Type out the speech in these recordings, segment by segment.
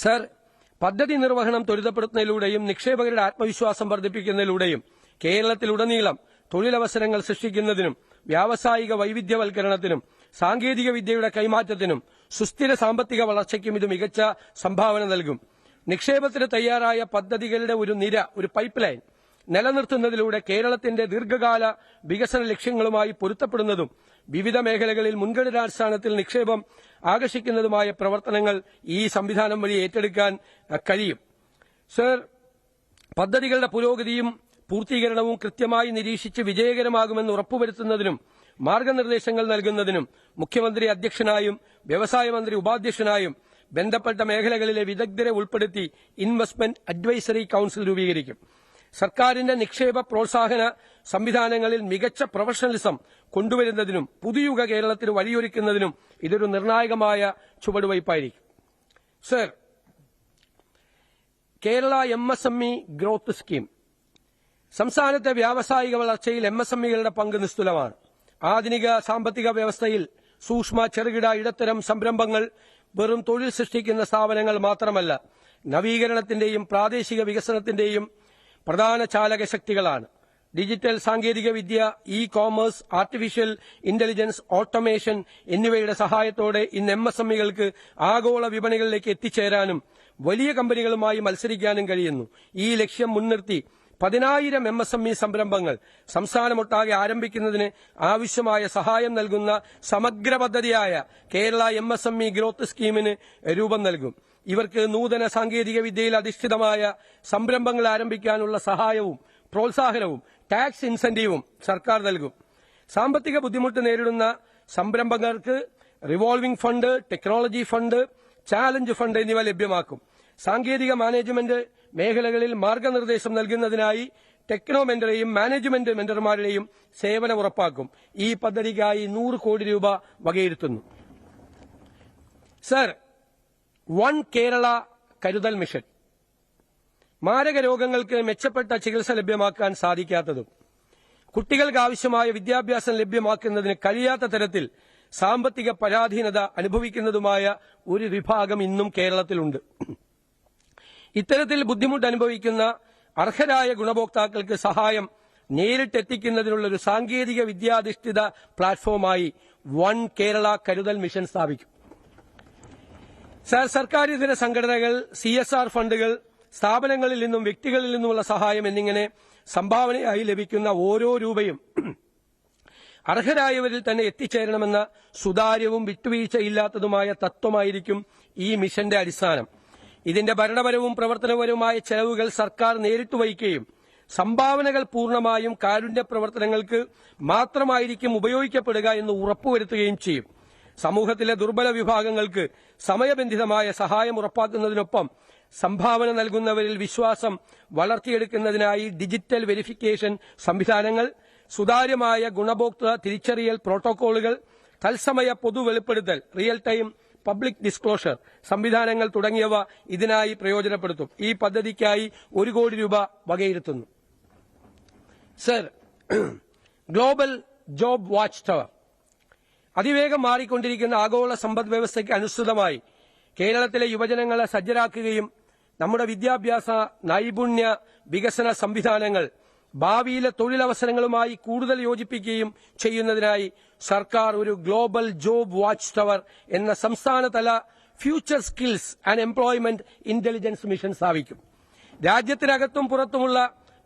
Sir, പദ്ധതി നിർവഹണം ത്വരിതപ്പെടുത്തുന്നതിലൂടെയും നിക്ഷേപകരുടെ ആത്മവിശ്വാസം വർദ്ധിപ്പിക്കുന്നതിലൂടെയും കേരളത്തിലുടനീളം തൊഴിലവസരങ്ങൾ സൃഷ്ടിക്കുന്നതിനും വ്യാവസായിക വൈവിധ്യവൽക്കരണത്തിനും സാങ്കേതിക വിദ്യയുടെ കൈമാറ്റത്തിനും സുസ്ഥിര സാമ്പത്തിക വളർച്ചയ്ക്കും ഇത് മികച്ച സംഭാവന നൽകും. നിക്ഷേപത്തിന് തയ്യാറായ പദ്ധതികളുടെ ഒരു പൈപ്പ് ലൈൻ നിലനിർത്തുന്നതിലൂടെ കേരളത്തിന്റെ ദീർഘകാല വികസന ലക്ഷ്യങ്ങളുമായി പൊരുത്തപ്പെടുന്നതും വിവിധ മേഖലകളിൽ മുൻഗണനാടിസ്ഥാനത്തിൽ നിക്ഷേപം ആകർഷിക്കുന്നതുമായ പ്രവർത്തനങ്ങൾ ഈ സംവിധാനം വഴി ഏറ്റെടുക്കാൻ കഴിയും. സർ, പദ്ധതികളുടെ പുരോഗതിയും പൂർത്തീകരണവും കൃത്യമായി നിരീക്ഷിച്ച് വിജയകരമാകുമെന്ന് ഉറപ്പുവരുത്തുന്നതിനും മാർഗനിർദ്ദേശങ്ങൾ നൽകുന്നതിനും മുഖ്യമന്ത്രി അധ്യക്ഷനായും വ്യവസായ മന്ത്രി ഉപാധ്യക്ഷനായും ബന്ധപ്പെട്ട മേഖലകളിലെ വിദഗ്ധരെ ഉൾപ്പെടുത്തി ഇൻവെസ്റ്റ്മെന്റ് അഡ്വൈസറി കൌൺസിൽ രൂപീകരിക്കും. സർക്കാരിന്റെ നിക്ഷേപ പ്രോത്സാഹന സംവിധാനങ്ങളിൽ മികച്ച പ്രൊഫഷണലിസം കൊണ്ടുവരുന്നതിനും പുതുയുഗ കേരളത്തിന് വഴിയൊരുക്കുന്നതിനും ഇതൊരു നിർണായകമായ ചുവടുവയ്പായിരിക്കും. Sir, Kerala MSME growth scheme സംസ്ഥാനത്തെ വ്യാവസായിക വളർച്ചയിൽ MSMEകളുടെ പങ്ക് നിസ്തുലമാണ്. ആധുനിക സാമ്പത്തിക വ്യവസ്ഥയിൽ സൂക്ഷ്മ ചെറുകിട ഇടത്തരം സംരംഭങ്ങൾ വെറും തൊഴിൽ സൃഷ്ടിക്കുന്ന സ്ഥാപനങ്ങൾ മാത്രമല്ല, നവീകരണത്തിന്റെയും പ്രാദേശിക വികസനത്തിന്റെയും പ്രധാന ചാലക ശക്തികളാണ്. ഡിജിറ്റൽ സാങ്കേതികവിദ്യ, ഇ-കോമേഴ്സ്, ആർട്ടിഫിഷ്യൽ ഇന്റലിജൻസ്, ഓട്ടോമേഷൻ എന്നിവയുടെ സഹായത്തോടെ ഇന്ന് MSMEകൾക്ക് ആഗോള വിപണികളിലേക്ക് എത്തിച്ചേരാനും വലിയ കമ്പനികളുമായി മത്സരിക്കാനും കഴിയുന്നു. ഈ ലക്ഷ്യം മുൻനിർത്തി 10,000 MSME സംരംഭങ്ങൾ സംസ്ഥാനമൊട്ടാകെ ആരംഭിക്കുന്നതിന് ആവശ്യമായ സഹായം നൽകുന്ന സമഗ്ര പദ്ധതിയായ കേരള MSME ഗ്രോത്ത് സ്കീമിന് രൂപം നൽകും. ഇവർക്ക് നൂതന സാങ്കേതിക വിദ്യയിൽ അധിഷ്ഠിതമായ സംരംഭങ്ങൾ ആരംഭിക്കാനുള്ള സഹായവും പ്രോത്സാഹനവും ടാക്സ് ഇൻസെന്റീവും സർക്കാർ നൽകും. സാമ്പത്തിക ബുദ്ധിമുട്ട് നേരിടുന്ന സംരംഭകർക്ക് revolving fund, technology fund, challenge fund എന്നിവ ലഭ്യമാക്കും. സാങ്കേതിക മാനേജ്മെന്റ് മേഖലകളിൽ മാർഗനിർദ്ദേശം നൽകുന്നതിനായി ടെക്നോ മെന്ററെയും മാനേജ്മെന്റ് മെന്റർമാരുടെയും സേവനം ഉറപ്പാക്കും. ഈ പദ്ധതിക്കായി 100 കോടി രൂപ വകയിരുത്തുന്നു. സർ, വൺ കേരള കരുതൽ മിഷൻ മാരക രോഗങ്ങൾക്ക് മെച്ചപ്പെട്ട ചികിത്സ ലഭ്യമാക്കാൻ സാധിക്കാത്തതും കുട്ടികൾക്ക് ആവശ്യമായ വിദ്യാഭ്യാസം ലഭ്യമാക്കുന്നതിന് കഴിയാത്ത തരത്തിൽ സാമ്പത്തിക പരാധീനത അനുഭവിക്കുന്നതുമായ ഒരു വിഭാഗം ഇന്നും കേരളത്തിലുണ്ട്. ഇത്തരത്തിൽ ബുദ്ധിമുട്ട് അനുഭവിക്കുന്ന അർഹരായ ഗുണഭോക്താക്കൾക്ക് സഹായം നേരിട്ടെത്തിക്കുന്നതിനുള്ള ഒരു സാങ്കേതിക വിദ്യാധിഷ്ഠിത പ്ലാറ്റ്ഫോമായി വൺ കേരള കരുതൽ മിഷൻ സ്ഥാപിക്കും. സർക്കാരിതര സംഘടനകൾ, CSR ഫണ്ടുകൾ, സ്ഥാപനങ്ങളിൽ നിന്നും വ്യക്തികളിൽ നിന്നുമുള്ള സഹായം എന്നിങ്ങനെ സംഭാവനയായി ലഭിക്കുന്ന ഓരോ രൂപയും അർഹരായവരിൽ തന്നെ എത്തിച്ചേരണമെന്ന സുതാര്യവും വിട്ടുവീഴ്ചയില്ലാത്തതുമായ തത്വമായിരിക്കും ഈ മിഷന്റെ അടിസ്ഥാനം. ഇതിന്റെ ഭരണപരവും പ്രവർത്തനപരവുമായ ചെലവുകൾ സർക്കാർ നേരിട്ട് വഹിക്കുകയും സംഭാവനകൾ പൂർണ്ണമായും കാരുണ്യ പ്രവർത്തനങ്ങൾക്ക് മാത്രമായിരിക്കും ഉപയോഗിക്കപ്പെടുക എന്ന് ഉറപ്പുവരുത്തുകയും ചെയ്യും. സമൂഹത്തിലെ ദുർബല വിഭാഗങ്ങൾക്ക് സമയബന്ധിതമായ സഹായം ഉറപ്പാക്കുന്നതിനൊപ്പം സംഭാവന നൽകുന്നവരിൽ വിശ്വാസം വളർത്തിയെടുക്കുന്നതിനായി ഡിജിറ്റൽ വെരിഫിക്കേഷൻ സംവിധാനങ്ങൾ, സുതാര്യമായ ഗുണഭോക്തൃ തിരിച്ചറിയൽ പ്രോട്ടോക്കോളുകൾ, തത്സമയ പൊതുവെളിപ്പെടുത്തൽ റിയൽ ടൈം പബ്ലിക് ഡിസ്ക്ലോഷർ സംവിധാനങ്ങൾ തുടങ്ങിയവ ഇതിനായി പ്രയോജനപ്പെടുത്തും. ഈ പദ്ധതിക്കായി 1 കോടി രൂപ വകയിരുത്തുന്നു. Sir, global job watch tower അതിവേഗം മാറിക്കൊണ്ടിരിക്കുന്ന ആഗോള സമ്പദ് വ്യവസ്ഥയ്ക്ക് അനുസൃതമായി കേരളത്തിലെ യുവജനങ്ങളെ സജ്ജരാക്കുകയും നമ്മുടെ വിദ്യാഭ്യാസ നൈപുണ്യ വികസന സംവിധാനങ്ങൾ ഭാവിയിലെ തൊഴിലവസരങ്ങളുമായി കൂടുതൽ യോജിപ്പിക്കുകയും ചെയ്യുന്നതിനായി സർക്കാർ ഒരു ഗ്ലോബൽ ജോബ് വാച്ച് ടവർ എന്ന സംസ്ഥാനതല future skills and employment intelligence mission സ്ഥാപിക്കും. രാജ്യത്തിനകത്തും പുറത്തുമുള്ള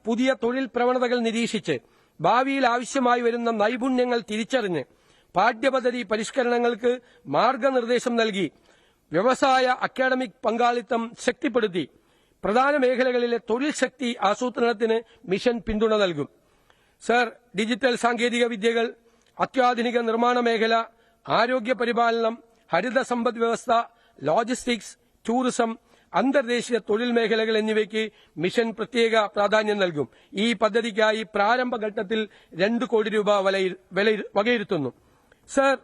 പുതിയ തൊഴിൽ പ്രവണതകൾ നിരീക്ഷിച്ച് ഭാവിയിൽ ആവശ്യമായി വരുന്ന നൈപുണ്യങ്ങൾ തിരിച്ചറിഞ്ഞ് പാഠ്യപദ്ധതി പരിഷ്കരണങ്ങൾക്ക് മാർഗനിർദ്ദേശം നൽകി വ്യവസായ അക്കാഡമിക് പങ്കാളിത്തം ശക്തിപ്പെടുത്തി പ്രധാന മേഖലകളിലെ തൊഴിൽ ശക്തി ആസൂത്രണത്തിന് മിഷൻ പിന്തുണ നൽകും. സർ, ഡിജിറ്റൽ സാങ്കേതിക വിദ്യകൾ, അത്യാധുനിക നിർമ്മാണ മേഖല, ആരോഗ്യ പരിപാലനം, ഹരിത സമ്പദ് വ്യവസ്ഥ, ലോജിസ്റ്റിക്സ്, ടൂറിസം, അന്തർദേശീയ തൊഴിൽ മേഖലകൾ എന്നിവയ്ക്ക് മിഷൻ പ്രത്യേക പ്രാധാന്യം നൽകും. ഈ പദ്ധതിക്കായി പ്രാരംഭഘട്ടത്തിൽ 2 കോടി രൂപ വകയിരുത്തുന്നു. സർ,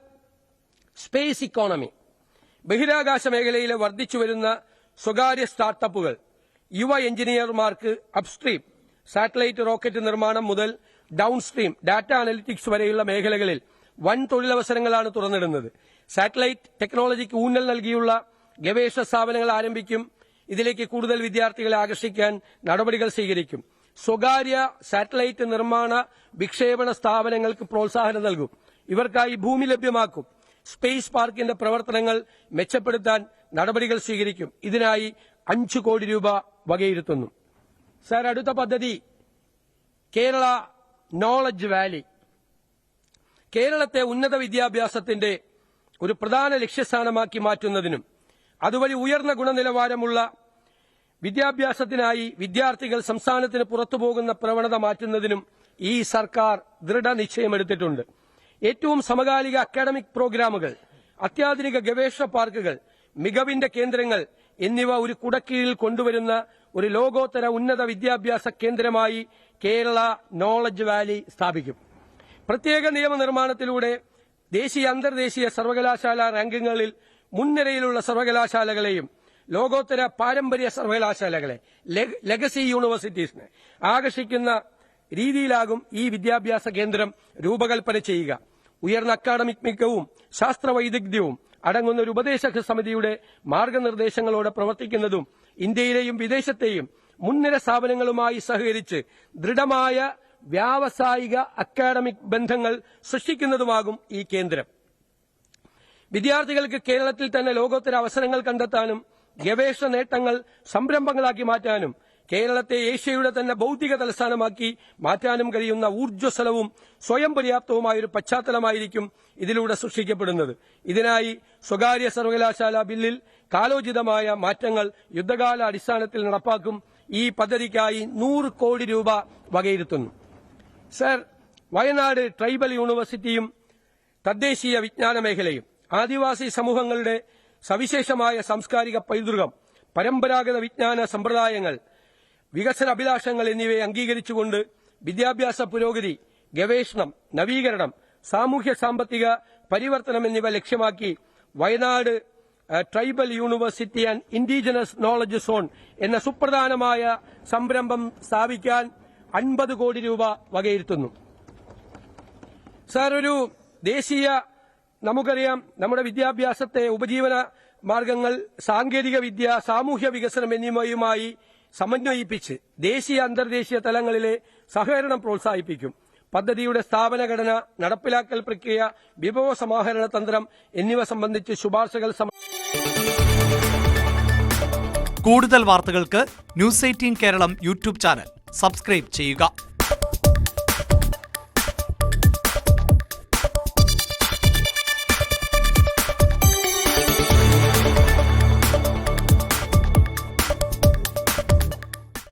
സ്പേസ് ഇക്കോണമി ബഹിരാകാശ മേഖലയിലെ വർദ്ധിച്ചുവരുന്ന സ്വകാര്യ സ്റ്റാർട്ടപ്പുകൾ യുവ എഞ്ചിനീയർമാർക്ക് അപ്സ്ട്രീം സാറ്റലൈറ്റ് റോക്കറ്റ് നിർമ്മാണം മുതൽ ഡൌൺസ്ട്രീം ഡാറ്റ അനലിറ്റിക്സ് വരെയുള്ള മേഖലകളിൽ വൻ തൊഴിലവസരങ്ങളാണ് തുറന്നിടുന്നത്. സാറ്റലൈറ്റ് ടെക്നോളജിക്ക് ഊന്നൽ നൽകിയുള്ള ഗവേഷണ സ്ഥാപനങ്ങൾ ആരംഭിക്കും. ഇതിലേക്ക് കൂടുതൽ വിദ്യാർത്ഥികളെ ആകർഷിക്കാൻ നടപടികൾ സ്വീകരിക്കും. സ്വകാര്യ സാറ്റലൈറ്റ് നിർമ്മാണ വിക്ഷേപണ സ്ഥാപനങ്ങൾക്ക് പ്രോത്സാഹനം നൽകും. ഇവർക്കായി ഭൂമി ലഭ്യമാക്കും. സ്പേസ് പാർക്കിന്റെ പ്രവർത്തനങ്ങൾ മെച്ചപ്പെടുത്താൻ നടപടികൾ സ്വീകരിക്കും. ഇതിനായി 5 കോടി രൂപ വകയിരുത്തുന്നു. സർ, അടുത്ത പദ്ധതി കേരള നോളജ് വാലി. കേരളത്തെ ഉന്നത വിദ്യാഭ്യാസത്തിന്റെ ഒരു പ്രധാന ലക്ഷ്യസ്ഥാനമാക്കി മാറ്റുന്നതിനും അതുവഴി ഉയർന്ന ഗുണനിലവാരമുള്ള വിദ്യാഭ്യാസത്തിനായി വിദ്യാർത്ഥികൾ സംസ്ഥാനത്തിന് പുറത്തുപോകുന്ന പ്രവണത മാറ്റുന്നതിനും ഈ സർക്കാർ ദൃഢനിശ്ചയമെടുത്തിട്ടുണ്ട്. ഏറ്റവും സമകാലിക അക്കാഡമിക് പ്രോഗ്രാമുകൾ, അത്യാധുനിക ഗവേഷണ പാർക്കുകൾ, മികവിന്റെ കേന്ദ്രങ്ങൾ എന്നിവ ഒരു കുടക്കീഴിൽ കൊണ്ടുവരുന്ന ഒരു ലോകോത്തര ഉന്നത വിദ്യാഭ്യാസ കേന്ദ്രമായി കേരള നോളജ് വാലി സ്ഥാപിക്കും. പ്രത്യേക നിയമനിർമ്മാണത്തിലൂടെ ദേശീയ അന്തർദേശീയ സർവകലാശാല റാങ്കിങ്ങുകളിൽ മുൻനിരയിലുള്ള സർവകലാശാലകളെയും ലോകോത്തര പാരമ്പര്യ സർവകലാശാലകളെ, ലെഗസി യൂണിവേഴ്സിറ്റീസിനെ ആകർഷിക്കുന്ന രീതിയിലാകും ഈ വിദ്യാഭ്യാസ കേന്ദ്രം രൂപകൽപ്പന ചെയ്യുക. ഉയർന്ന അക്കാഡമിക് മികവും ശാസ്ത്രവൈദഗ്ധ്യവും അടങ്ങുന്ന ഒരു ഉപദേശക സമിതിയുടെ മാർഗനിർദ്ദേശങ്ങളോടെ പ്രവർത്തിക്കുന്നതും ഇന്ത്യയിലെയും വിദേശത്തെയും മുൻനിര സ്ഥാപനങ്ങളുമായി സഹകരിച്ച് ദൃഢമായ വ്യാവസായിക അക്കാഡമിക് ബന്ധങ്ങൾ സൃഷ്ടിക്കുന്നതുമാകും ഈ കേന്ദ്രം. വിദ്യാർത്ഥികൾക്ക് കേരളത്തിൽ തന്നെ ലോകോത്തര അവസരങ്ങൾ കണ്ടെത്താനും ഗവേഷണ നേട്ടങ്ങൾ സംരംഭങ്ങളാക്കി മാറ്റാനും കേരളത്തെ ഏഷ്യയുടെ തന്നെ ബൌദ്ധിക തലസ്ഥാനമാക്കി മാറ്റാനും കഴിയുന്ന ഊർജ്ജസ്വലവും സ്വയം പര്യാപ്തവുമായ ഒരു പശ്ചാത്തലമായിരിക്കും ഇതിലൂടെ സൃഷ്ടിക്കപ്പെടുന്നത്. ഇതിനായി സ്വകാര്യ സർവകലാശാല ബില്ലിൽ കാലോചിതമായ മാറ്റങ്ങൾ യുദ്ധകാല അടിസ്ഥാനത്തിൽ നടപ്പാക്കും. ഈ പദ്ധതിക്കായി 100 കോടി രൂപ വകയിരുത്തുന്നു. സർ, വയനാട് ട്രൈബൽ യൂണിവേഴ്സിറ്റിയും തദ്ദേശീയ വിജ്ഞാന മേഖലയും ആദിവാസി സമൂഹങ്ങളുടെ സവിശേഷമായ സാംസ്കാരിക പൈതൃകം, പരമ്പരാഗത വിജ്ഞാന സമ്പ്രദായങ്ങൾ, വികസന അഭിലാഷങ്ങൾ എന്നിവയെ അംഗീകരിച്ചുകൊണ്ട് വിദ്യാഭ്യാസ പുരോഗതി, ഗവേഷണം, നവീകരണം, സാമൂഹ്യ സാമ്പത്തിക പരിവർത്തനം എന്നിവ ലക്ഷ്യമാക്കി Wayanad tribal university and indigenous knowledge zone എന്ന സുപ്രധാനമായ സംരംഭം സ്ഥാപിക്കാൻ 50 കോടി രൂപ വകയിരുത്തുന്നു. സാർ, ഒരു ദേശീയ, നമുക്കറിയാം, നമ്മുടെ വിദ്യാഭ്യാസത്തെ ഉപജീവന മാർഗങ്ങൾ, സാങ്കേതിക വിദ്യ, സാമൂഹ്യ വികസനം എന്നിവയുമായി സമന്വയിപ്പിച്ച് ദേശീയ അന്തർദേശീയ തലങ്ങളിലെ സഹകരണം പ്രോത്സാഹിപ്പിക്കും. പദ്ധതിയുടെ സ്ഥാപനഘടന, നടപ്പിലാക്കൽ പ്രക്രിയ, വിഭവ സമാഹരണ തന്ത്രം എന്നിവ സംബന്ധിച്ച് ശുപാർശകൾ കൂടുതൽ വാർത്തകൾക്ക് news 18 Keralam YouTube channel subscribe ചെയ്യുക.